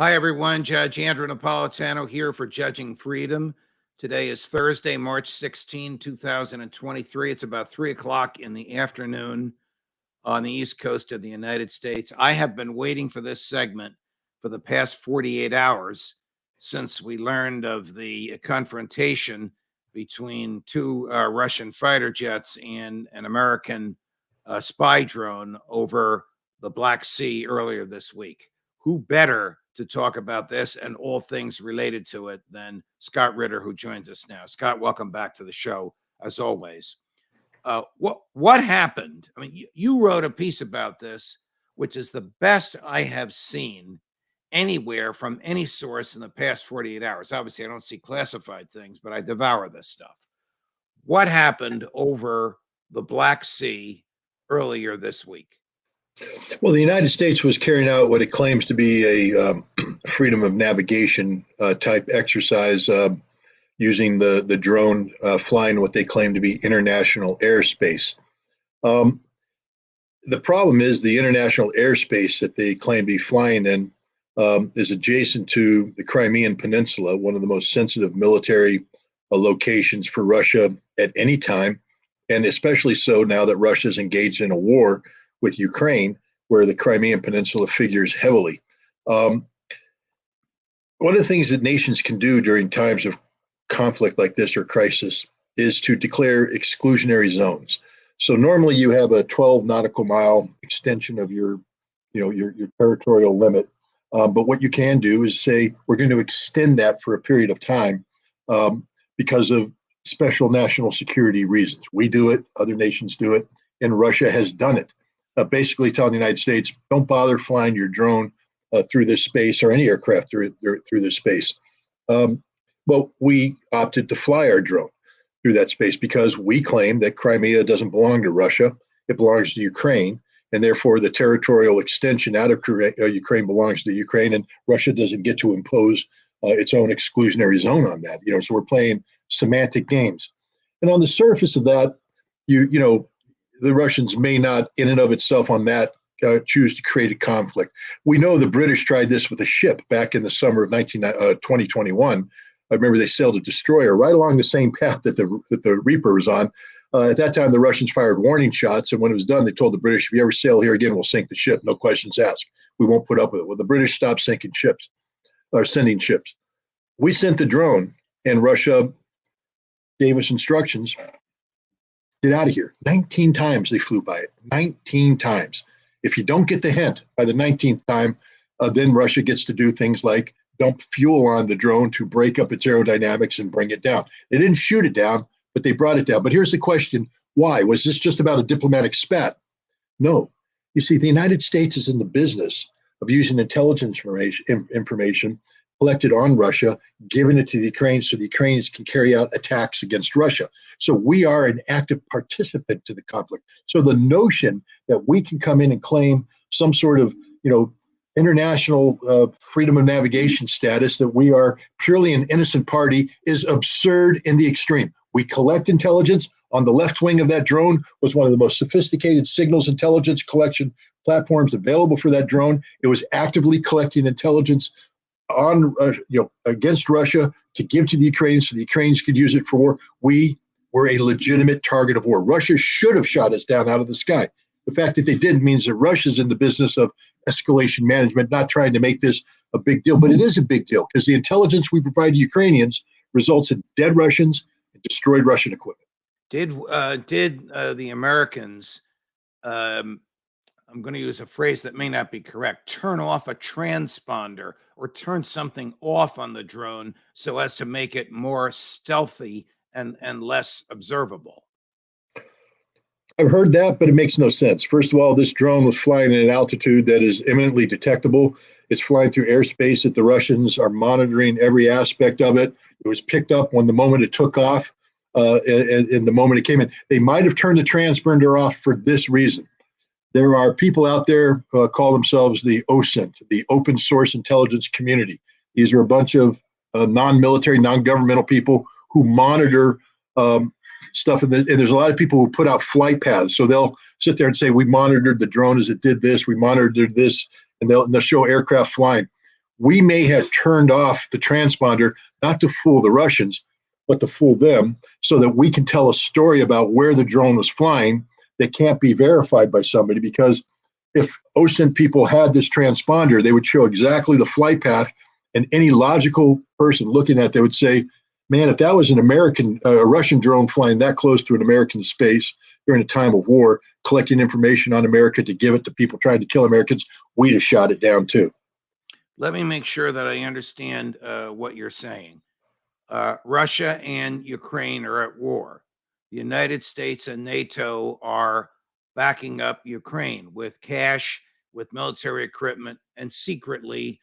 Hi, everyone. Judge Andrew Napolitano here for Judging Freedom. Today is Thursday, March 16, 2023. It's about 3 o'clock in the afternoon on the East Coast of the United States. I have been waiting for this segment for the past 48 hours since we learned of the confrontation between two Russian fighter jets and an American spy drone over the Black Sea earlier this week. Who better to talk about this and all things related to it than Scott Ritter, who joins us now. Scott, welcome back to the show, as always. What happened? I mean, you wrote a piece about this, which is the best I have seen anywhere from any source in the past 48 hours. Obviously, I don't see classified things, but I devour this stuff. What happened over the Black Sea earlier this week? Well, the United States was carrying out what it claims to be a freedom of navigation type exercise using the drone flying what they claim to be international airspace. The problem is the international airspace that they claim to be flying in is adjacent to the Crimean Peninsula, one of the most sensitive military locations for Russia at any time, and especially so now that Russia is engaged in a war with Ukraine, where the Crimean Peninsula figures heavily. One of the things that nations can do during times of conflict like this or crisis is to declare exclusionary zones. So normally you have a 12 nautical mile extension of your territorial limit. But what you can do is say, we're going to extend that for a period of time because of special national security reasons. We do it, other nations do it, and Russia has done it. Basically telling the United States, don't bother flying your drone through this space or any aircraft through this space. Well, we opted to fly our drone through that space because we claim that Crimea doesn't belong to Russia. It belongs to Ukraine, and therefore the territorial extension out of Ukraine belongs to Ukraine, and Russia doesn't get to impose its own exclusionary zone on that. So we're playing semantic games. And on the surface of that, the Russians may not, in and of itself, on that choose to create a conflict. We know the British tried this with a ship back in the summer of 2021. I remember they sailed a destroyer right along the same path that the Reaper was on. At that time, the Russians fired warning shots, and when it was done, they told the British, if you ever sail here again, we'll sink the ship, no questions asked. We won't put up with it. Well, the British stopped sinking ships, or sending ships. We sent the drone, and Russia gave us instructions. Get out of here. 19 times they flew by it. 19 times. If you don't get the hint by the 19th time, then Russia gets to do things like dump fuel on the drone to break up its aerodynamics and bring it down. They didn't shoot it down, but they brought it down. But here's the question. Why? Was this just about a diplomatic spat? No. You see, the United States is in the business of using intelligence information collected on Russia, giving it to the Ukraine so the Ukrainians can carry out attacks against Russia. So we are an active participant to the conflict. So the notion that we can come in and claim some sort of, international freedom of navigation status, that we are purely an innocent party, is absurd in the extreme. We collect intelligence. On the left wing of that drone was one of the most sophisticated signals intelligence collection platforms available for that drone. It was actively collecting intelligence on against Russia to give to the Ukrainians so the Ukrainians could use it for war. We were a legitimate target of war. Russia should have shot us down out of the sky. The fact that they didn't means that Russia's in the business of escalation management, not trying to make this a big deal, but it is a big deal because the intelligence we provide to Ukrainians results in dead Russians and destroyed Russian equipment. Did the Americans, I'm going to use a phrase that may not be correct, turn off a transponder or turn something off on the drone so as to make it more stealthy and less observable? I've heard that, but it makes no sense. First of all, this drone was flying at an altitude that is imminently detectable. It's flying through airspace that the Russians are monitoring every aspect of it. It was picked up when the moment it took off and the moment it came in. They might have turned the transponder off for this reason. There are people out there call themselves the OSINT, the Open Source Intelligence Community. These are a bunch of non-military, non-governmental people who monitor stuff. And there's a lot of people who put out flight paths. So they'll sit there and say, we monitored the drone as it did this, we monitored this, and they'll show aircraft flying. we may have turned off the transponder, not to fool the Russians, but to fool them, so that we can tell a story about where the drone was flying that can't be verified by somebody. Because if OSINT people had this transponder, they would show exactly the flight path, and any logical person looking at it, they would say, man, if that was a Russian drone flying that close to an American space during a time of war, collecting information on America to give it to people trying to kill Americans, we'd have shot it down too. Let me make sure that I understand what you're saying. Russia and Ukraine are at war. The United States and NATO are backing up Ukraine with cash, with military equipment, and secretly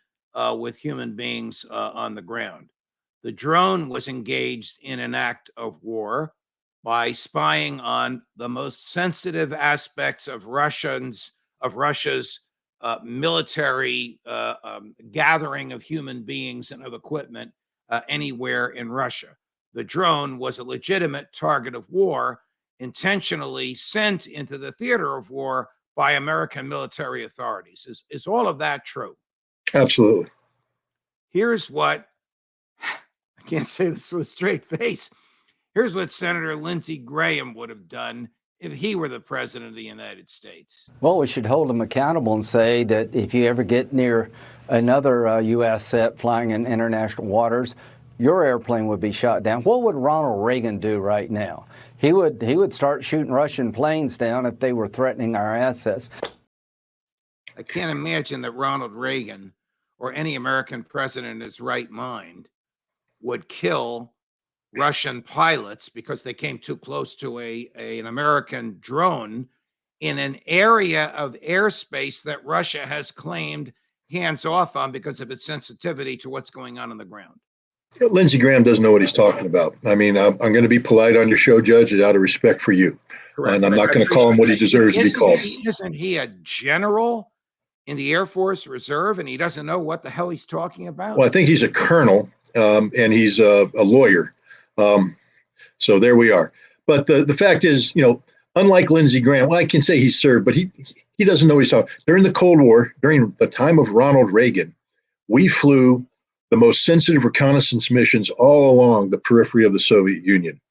with human beings on the ground. The drone was engaged in an act of war by spying on the most sensitive aspects of Russia's military gathering of human beings and of equipment anywhere in Russia. The drone was a legitimate target of war, intentionally sent into the theater of war by American military authorities. Is all of that true? Absolutely. Here's what, I can't say this with a straight face. Here's what Senator Lindsey Graham would have done if he were the president of the United States. Well, we should hold him accountable and say that if you ever get near another U.S. set flying in international waters, your airplane would be shot down. What would Ronald Reagan do right now? He would start shooting Russian planes down if they were threatening our assets. I can't imagine that Ronald Reagan or any American president in his right mind would kill Russian pilots because they came too close to an American drone in an area of airspace that Russia has claimed hands off on because of its sensitivity to what's going on the ground. Lindsey Graham doesn't know what he's talking about. I mean, I'm going to be polite on your show, Judge, out of respect for you. Correct. And I'm not going to call him what he deserves to be called. Isn't he a general in the Air Force Reserve, and he doesn't know what the hell he's talking about? Well, I think he's a colonel, and he's a lawyer. So there we are. But the fact is, unlike Lindsey Graham, well, I can say he served, but he doesn't know what he's talking. During the Cold War, during the time of Ronald Reagan, we flew the most sensitive reconnaissance missions all along the periphery of the Soviet Union.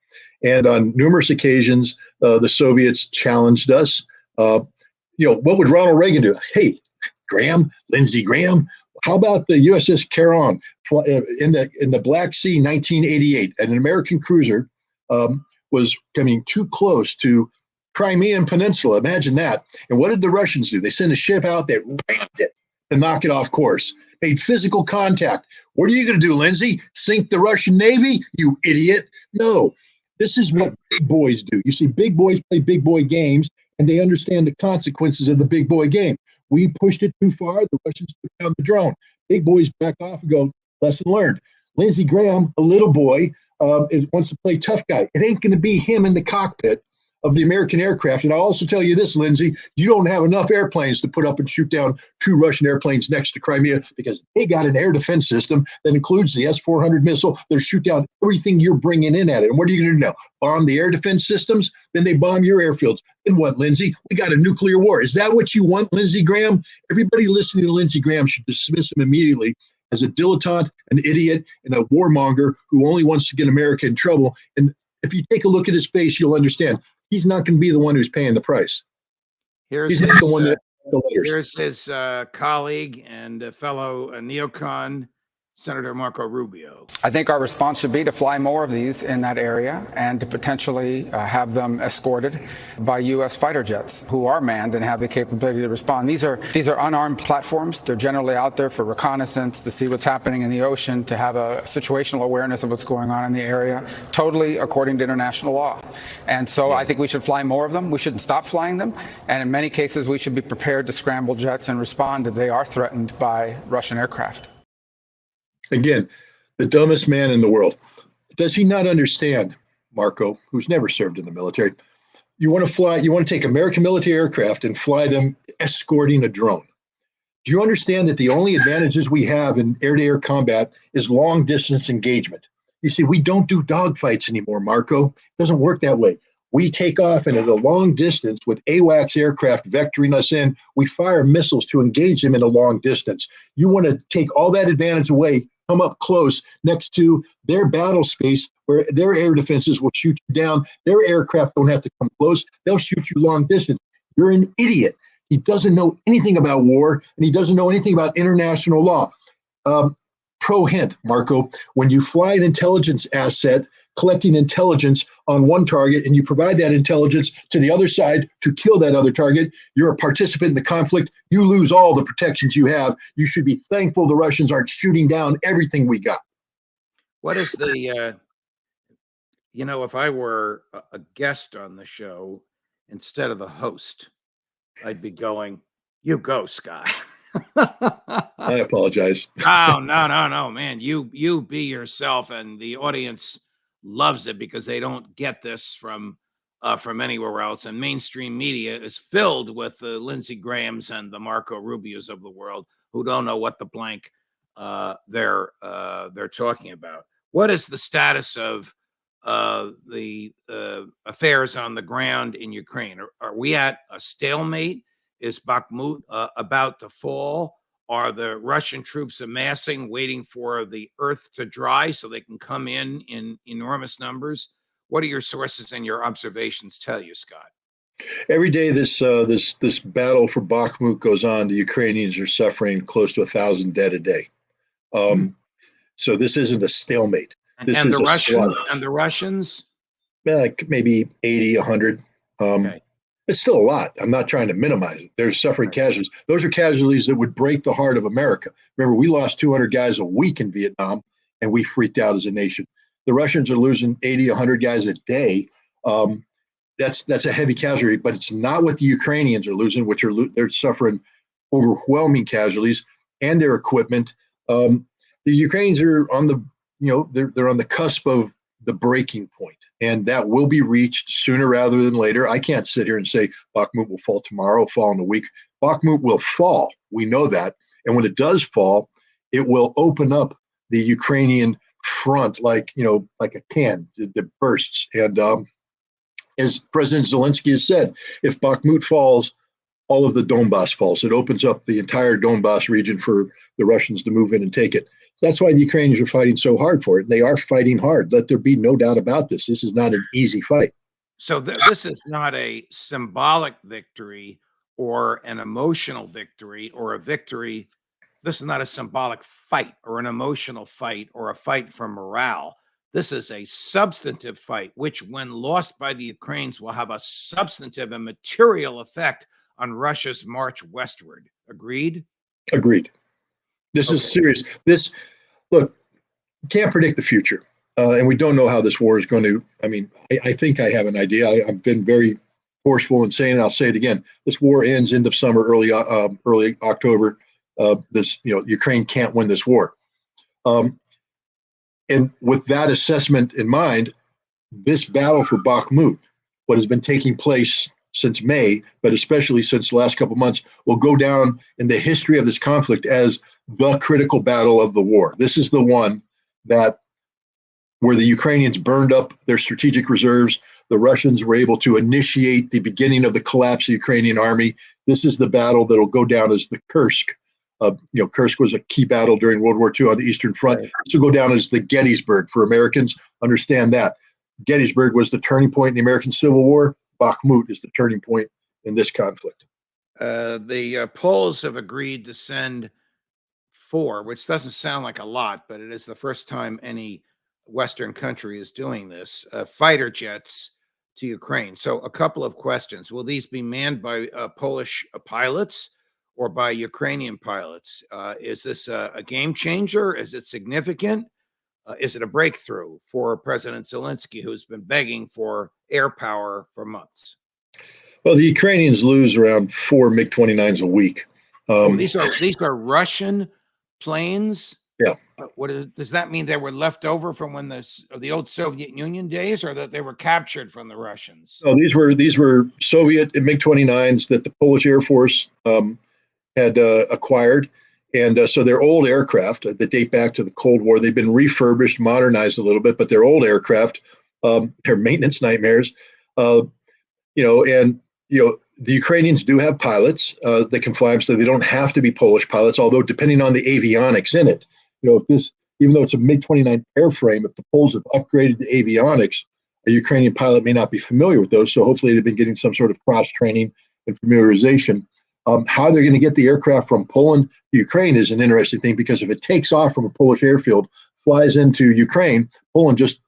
And on numerous occasions, the Soviets challenged us. What would Ronald Reagan do? Hey, Lindsey Graham, how about the USS Caron in the Black Sea, 1988? An American cruiser was coming too close to Crimean Peninsula. Imagine that. And what did the Russians do? They sent a ship out that rammed it to knock it off course, made physical contact. What are you going to do, Lindsey? Sink the Russian Navy? You idiot. No, this is what big boys do. You see, big boys play big boy games, and they understand the consequences of the big boy game. We pushed it too far. The Russians took down the drone. Big boys back off and go, lesson learned. Lindsey Graham, a little boy, wants to play tough guy. It ain't going to be him in the cockpit of the American aircraft. And I'll also tell you this, Lindsey, you don't have enough airplanes to put up and shoot down 2 Russian airplanes next to Crimea, because they got an air defense system that includes the S-400 missile. They'll shoot down everything you're bringing in at it. And what are you going to do now? Bomb the air defense systems? Then they bomb your airfields. Then what, Lindsey? We got a nuclear war. Is that what you want, Lindsey Graham? Everybody listening to Lindsey Graham should dismiss him immediately as a dilettante, an idiot, and a warmonger who only wants to get America in trouble. And if you take a look at his face, you'll understand he's not going to be the one who's paying the price. Here's his colleague and fellow neocon, Senator Marco Rubio. I think our response should be to fly more of these in that area and to potentially have them escorted by U.S. fighter jets who are manned and have the capability to respond. These are unarmed platforms. They're generally out there for reconnaissance, to see what's happening in the ocean, to have a situational awareness of what's going on in the area, totally according to international law. And so I think we should fly more of them. We shouldn't stop flying them. And in many cases, we should be prepared to scramble jets and respond if they are threatened by Russian aircraft. Again, the dumbest man in the world. Does he not understand, Marco, who's never served in the military? You want to take American military aircraft and fly them escorting a drone. Do you understand that the only advantages we have in air-to-air combat is long-distance engagement? You see, we don't do dogfights anymore, Marco. It doesn't work that way. We take off, and at a long distance with AWACS aircraft vectoring us in, we fire missiles to engage them in a long distance. You want to take all that advantage away, come up close next to their battle space where their air defenses will shoot you down. Their aircraft don't have to come close. They'll shoot you long distance. You're an idiot. He doesn't know anything about war, and he doesn't know anything about international law. Pro hint, Marco, when you fly an intelligence asset, collecting intelligence on one target, and you provide that intelligence to the other side to kill that other target, you're a participant in the conflict. You lose all the protections you have. You should be thankful the Russians aren't shooting down everything we got. What is the, if I were a guest on the show instead of the host, I'd be going, you go, Scott. I apologize. Oh, no, man. You be yourself, and the audience loves it because they don't get this from anywhere else. And mainstream media is filled with the Lindsey Grahams and the Marco Rubios of the world who don't know what the blank they're talking about. What is the status of the affairs on the ground in Ukraine? Are we at a stalemate? Is Bakhmut about to fall? Are the Russian troops amassing, waiting for the earth to dry so they can come in enormous numbers? What do your sources and your observations tell you, Scott? Every day this battle for Bakhmut goes on, the Ukrainians are suffering close to 1,000 dead a day. So this isn't a stalemate. This and is the a Russians slaughter. and the Russians, Like maybe 80, 100. Okay. It's still a lot. I'm not trying to minimize it. There's suffering casualties. Those are casualties that would break the heart of America. Remember, we lost 200 guys a week in Vietnam, and we freaked out as a nation. The Russians are losing 80, 100 guys a day. That's a heavy casualty, but it's not what the Ukrainians are losing, which they're suffering overwhelming casualties and their equipment. The Ukrainians are on the they're on the cusp of the breaking point, and that will be reached sooner rather than later. I can't sit here and say Bakhmut will fall tomorrow, fall in a week. Bakhmut will fall. We know that. And when it does fall, it will open up the Ukrainian front like a can that bursts. And as President Zelensky has said, if Bakhmut falls, all of the Donbass falls. It opens up the entire Donbass region for the Russians to move in and take it. That's why the Ukrainians are fighting so hard for it. They are fighting hard. Let there be no doubt about this. This is not an easy fight. So this is not a symbolic victory or an emotional victory or a victory. This is not a symbolic fight or an emotional fight or a fight for morale. This is a substantive fight, which, when lost by the Ukrainians, will have a substantive and material effect on Russia's march westward. Agreed? Agreed. This is serious. Look, can't predict the future. And we don't know how this war is going to, I think I have an idea. I've been very forceful in saying it. I'll say it again. This war ends end of summer, early October. Ukraine can't win this war. And with that assessment in mind, this battle for Bakhmut, what has been taking place since May, but especially since the last couple of months, will go down in the history of this conflict as the critical battle of the war. This is the one where the Ukrainians burned up their strategic reserves. The Russians were able to initiate the beginning of the collapse of the Ukrainian army. This is the battle that will go down as the Kursk. Kursk was a key battle during World War II on the Eastern Front. Right. This will go down as the Gettysburg for Americans. Understand that. Gettysburg was the turning point in the American Civil War. Bakhmut is the turning point in this conflict. The Poles have agreed to send 4, which doesn't sound like a lot, but it is the first time any Western country is doing this, fighter jets to Ukraine. So a couple of questions. Will these be manned by Polish pilots or by Ukrainian pilots? Is this a game changer? Is it significant? Is it a breakthrough for President Zelensky, who's been begging for air power for months? Well, the Ukrainians lose around 4 MiG-29s a week. These are Russian planes. Yeah. Does that mean they were left over from when the old Soviet Union days, or that they were captured from the Russians? No, these were Soviet MiG-29s that the Polish Air Force had acquired. And so they're old aircraft that date back to the Cold War. They've been refurbished, modernized a little bit, but they're old aircraft. They're maintenance nightmares. And the Ukrainians do have pilots that can fly them, so they don't have to be Polish pilots. Although, depending on the avionics in it, even though it's a MiG-29 airframe, if the Poles have upgraded the avionics, a Ukrainian pilot may not be familiar with those. So hopefully, they've been getting some sort of cross training and familiarization. How they're going to get the aircraft from Poland to Ukraine is an interesting thing, because if it takes off from a Polish airfield, flies into Ukraine, Poland just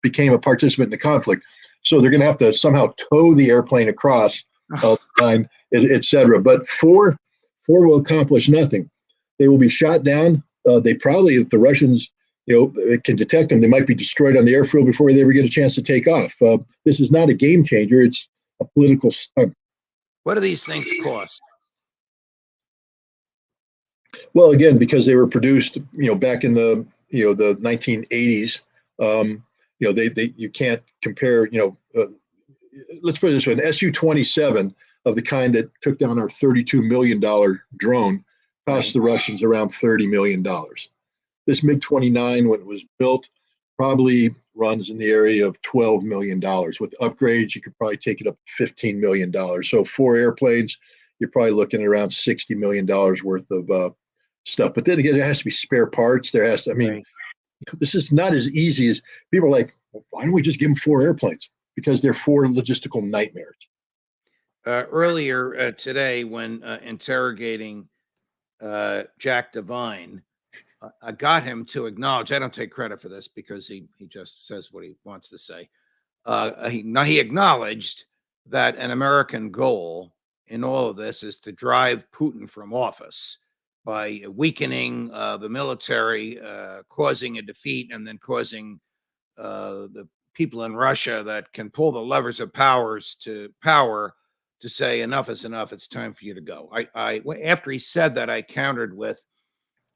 became a participant in the conflict. So they're going to have to somehow tow the airplane across all the time, et cetera. But four will accomplish nothing. They will be shot down. They probably, if the Russians, can detect them, they might be destroyed on the airfield before they ever get a chance to take off. This is not a game changer. It's a political stunt. What do these things cost? Well, again, because they were produced, back in the 1980s. You can't compare. Let's put it this way: an Su-27 of the kind that took down our $32 million drone cost the Russians around $30 million. This MiG-29, when it was built, probably runs in the area of $12 million. With upgrades, you could probably take it up to $15 million. So 4 airplanes, you're probably looking at around $60 million worth of stuff. But then again, there has to be spare parts. There has to, This is not as easy as people are like, well, why don't we just give them 4 airplanes? Because they're 4 logistical nightmares. Earlier today, when interrogating Jack Devine, I got him to acknowledge, I don't take credit for this because he just says what he wants to say. He acknowledged that an American goal in all of this is to drive Putin from office by weakening the military, causing a defeat, and then causing the people in Russia that can pull the levers of power to say enough is enough. It's time for you to go. After he said that, I countered with,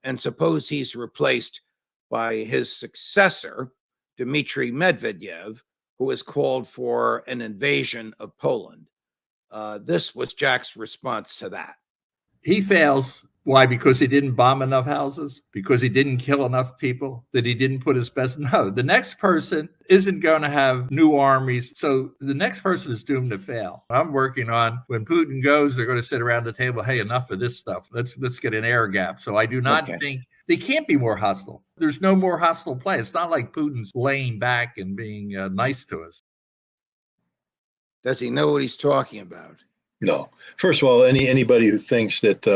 and suppose he's replaced by his successor, Dmitry Medvedev, who has called for an invasion of Poland. This was Jack's response to that. He fails. Why? Because he didn't bomb enough houses? Because he didn't kill enough people? That he didn't put his best? No, the next person isn't going to have new armies. So the next person is doomed to fail. I'm working on, when Putin goes, they're going to sit around the table. Hey, enough of this stuff. Let's get an air gap. So I do not think they can't be more hostile. There's no more hostile play. It's not like Putin's laying back and being nice to us. Does he know what he's talking about? No. First of all, anybody who thinks that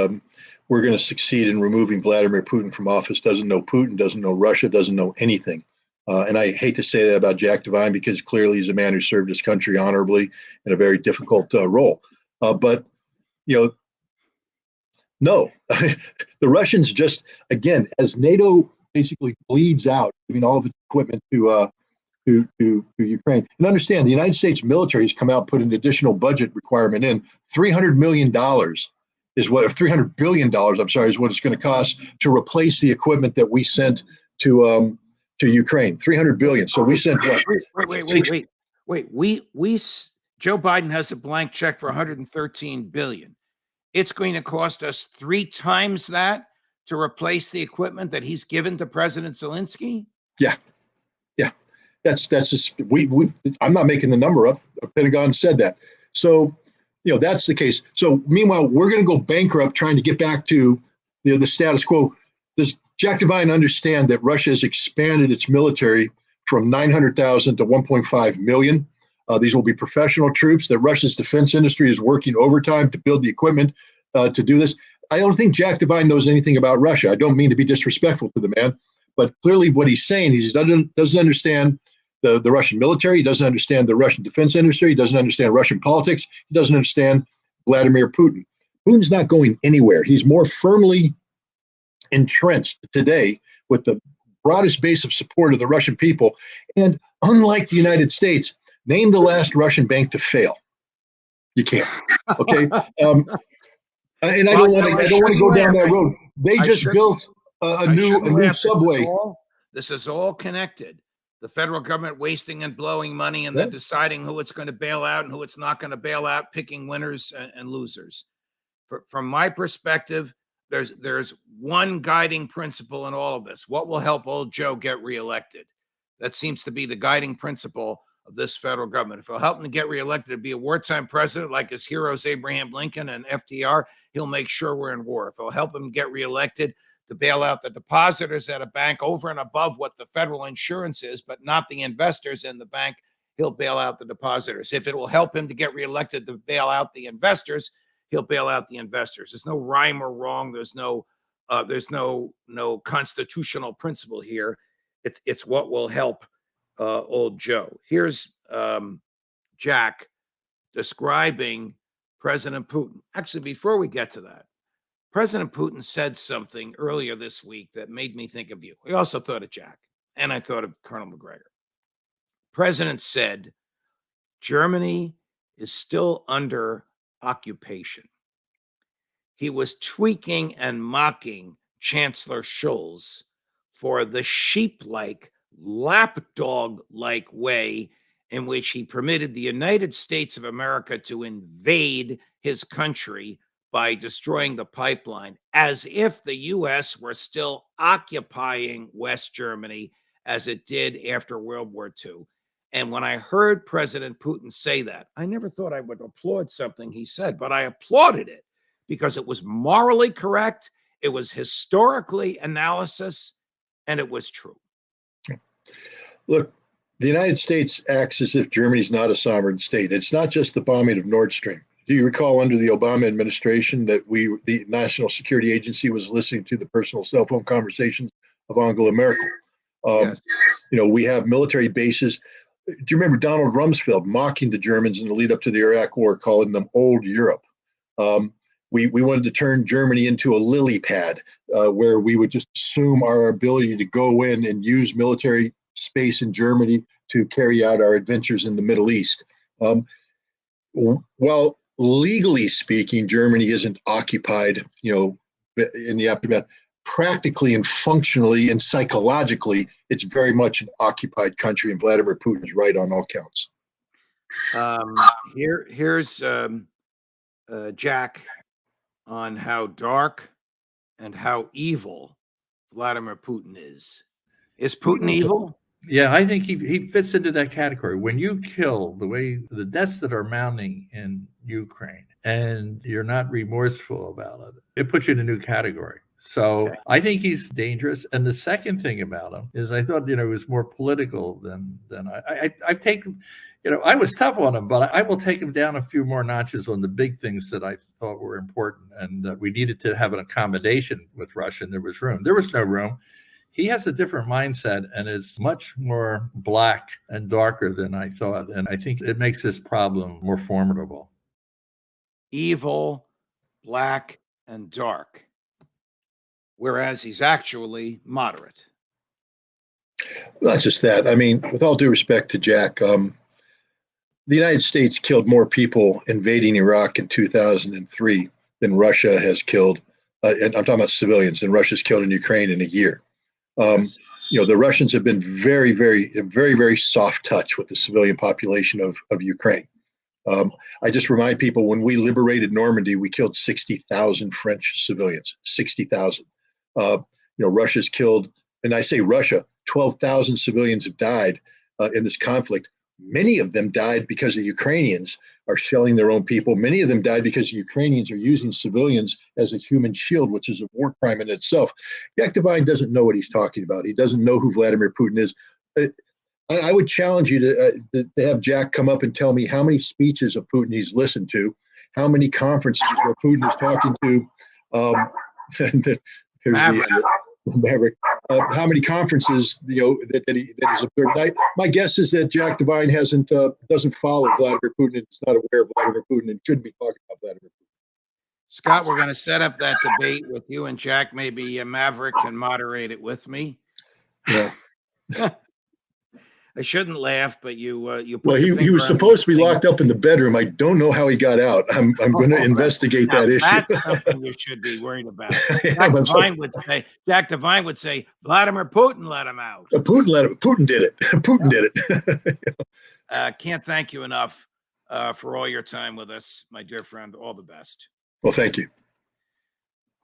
we're going to succeed in removing Vladimir Putin from office doesn't know Putin, doesn't know Russia, doesn't know anything. And I hate to say that about Jack Devine, because clearly he's a man who served his country honorably in a very difficult role. But no, the Russians just, again, as NATO basically bleeds out, giving all of its equipment to Ukraine. And understand, the United States military has come out, put an additional budget requirement in. $300 million is what, or $300 billion, I'm sorry, is what it's going to cost to replace the equipment that we sent to Ukraine. $300 billion. So we sent what? Wait. Joe Biden has a blank check for $113 billion. It's going to cost us 3 times that to replace the equipment that he's given to President Zelensky? Yeah. That's just, I'm not making the number up. The Pentagon said that. So, that's the case. So meanwhile, we're going to go bankrupt trying to get back to the status quo. Does Jack Devine understand that Russia has expanded its military from 900,000 to 1.5 million? These will be professional troops. That Russia's defense industry is working overtime to build the equipment to do this. I don't think Jack Devine knows anything about Russia. I don't mean to be disrespectful to the man, but clearly what he's saying is he doesn't understand the Russian military. He doesn't understand the Russian defense industry. He doesn't understand Russian politics. He doesn't understand Vladimir Putin. Putin's not going anywhere. He's more firmly entrenched today with the broadest base of support of the Russian people. And unlike the United States, name the last Russian bank to fail. You can't. Okay. And I don't want to go down that road. They just built a new subway. This is all connected. The federal government wasting and blowing money, and then deciding who it's going to bail out and who it's not going to bail out, picking winners and losers. From my perspective, there's one guiding principle in all of this. What will help old Joe get reelected? That seems to be the guiding principle of this federal government. If he'll help him to get reelected to be a wartime president like his heroes Abraham Lincoln and FDR, he'll make sure we're in war. If he'll help him get reelected to bail out the depositors at a bank over and above what the federal insurance is, but not the investors in the bank, he'll bail out the depositors. If it will help him to get reelected to bail out the investors, he'll bail out the investors. There's no rhyme or wrong. There's no constitutional principle here. It's what will help old Joe. Here's Jack describing President Putin. Actually, before we get to that, President Putin said something earlier this week that made me think of you. I also thought of Jack, and I thought of Colonel McGregor. President said, Germany is still under occupation. He was tweaking and mocking Chancellor Scholz for the sheep-like, lapdog-like way in which he permitted the United States of America to invade his country by destroying the pipeline, as if the U.S. were still occupying West Germany as it did after World War II. And when I heard President Putin say that, I never thought I would applaud something he said, but I applauded it because it was morally correct, it was historically analysis, and it was true. Look, the United States acts as if Germany's not a sovereign state. It's not just the bombing of Nord Stream. Do you recall under the Obama administration that the National Security Agency was listening to the personal cell phone conversations of Angela Merkel? Yes. We have military bases. Do you remember Donald Rumsfeld mocking the Germans in the lead up to the Iraq War, calling them old Europe? We wanted to turn Germany into a lily pad where we would just assume our ability to go in and use military space in Germany to carry out our adventures in the Middle East. While legally speaking, Germany isn't occupied, in the aftermath, practically and functionally and psychologically, it's very much an occupied country, and Vladimir Putin is right on all counts. Here's Jack on how dark and how evil Vladimir Putin is. Is Putin evil? Yeah, I think he fits into that category. When you kill the deaths that are mounting in Ukraine and you're not remorseful about it, it puts you in a new category. So okay. I think he's dangerous. And the second thing about him is I thought, he was more political than I've taken, I was tough on him, but I will take him down a few more notches on the big things that I thought were important. And we needed to have an accommodation with Russia, and there was room. There was no room. He has a different mindset and is much more black and darker than I thought. And I think it makes this problem more formidable. Evil, black, and dark. Whereas he's actually moderate. Not just that. I mean, with all due respect to Jack, the United States killed more people invading Iraq in 2003 than Russia has killed. And I'm talking about civilians, than Russia's killed in Ukraine in a year. The Russians have been very, very, very, very soft touch with the civilian population of Ukraine. I just remind people, when we liberated Normandy, we killed 60,000 French civilians, 60,000. Russia's killed, and I say Russia, 12,000 civilians have died in this conflict. Many of them died because the Ukrainians are shelling their own people. Many of them died because the Ukrainians are using civilians as a human shield, which is a war crime in itself. Jack Devine doesn't know what he's talking about. He doesn't know who Vladimir Putin is. I would challenge you to have Jack come up and tell me how many speeches of Putin he's listened to, how many conferences where Putin is talking to. Maverick. How many conferences that he's observed? My guess is that Jack Devine doesn't follow Vladimir Putin and is not aware of Vladimir Putin and shouldn't be talking about Vladimir Putin. Scott, we're going to set up that debate with you and Jack. Maybe Maverick can moderate it with me. Yeah. I shouldn't laugh, but you put well, he was supposed to be locked up in the bedroom. I don't know how he got out. I'm going to investigate that issue. That's something you should be worried about. Jack Devine would say, Vladimir Putin let him out. Putin did it. Putin did it. Can't thank you enough for all your time with us, my dear friend. All the best. Well, thank you.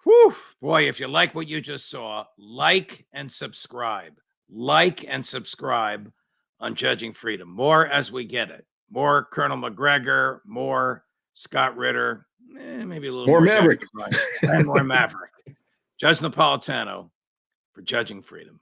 Whew. Boy, if you like what you just saw, like and subscribe. Like and subscribe on Judging Freedom. More as we get it. More Colonel McGregor, more Scott Ritter, maybe a little More Maverick. and more Maverick. Judge Napolitano for Judging Freedom.